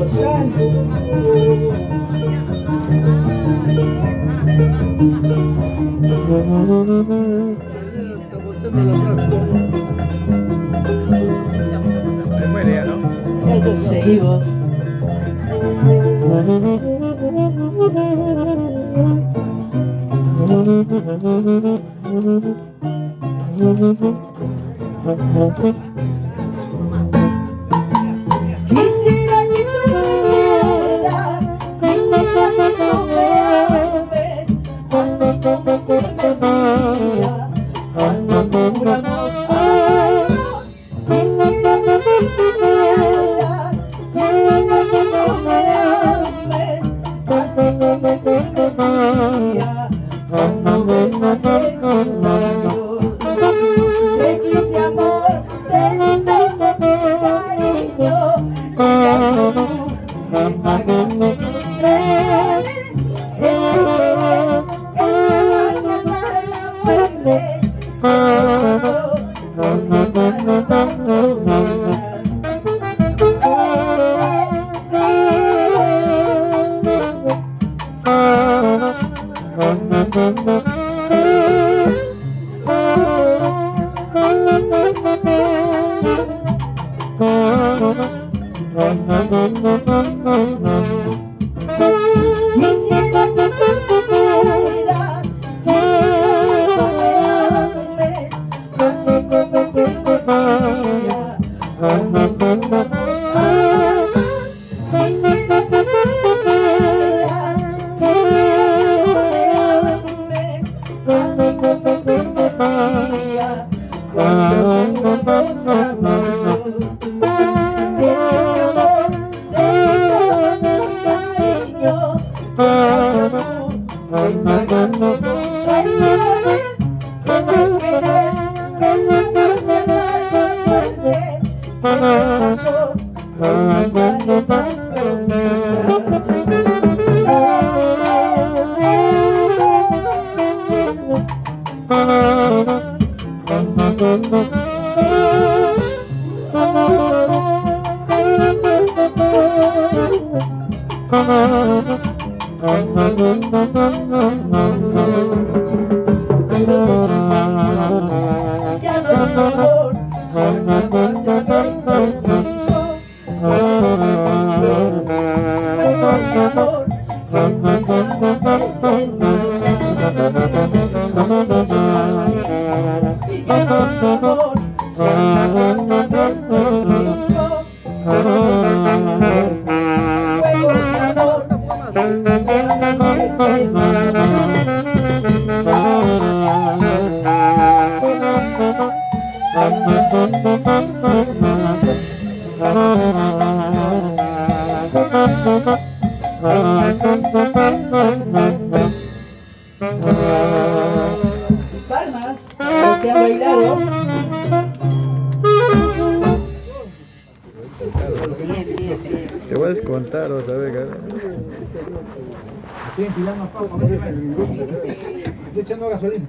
Roxana. Es buena idea, ¿no? Ya lo sé, vos. Quisiera que tú vinieras, quisiera que tú me ames, así como tú me miras, cuando juramos amor. Quisiera que tú vinieras, quisiera que tú me ames, así como tú me miras, cuando beso de tus labios. Te quise amor, te di todo mi cariño, y ahora tú me pagas mi querer. El amor que trae la muerte, con mi mano tan promesa. Quisiera que tú supieras, quisiera que tú me ames, así como tú me miras, cuando juramos amor. Quisiera que tú supieras, quisiera que tú me ames, así como tú me miras, cuando juramos amor. Ya no es amor, solamente me contigo. Pero mi amor, cuando y ya no es amor, solamente me contigo. Fuego de amor, palmas, los que han bailado. Te voy a descontar, vas a ver, cara. Estoy empilando papas, estoy echando gasolina.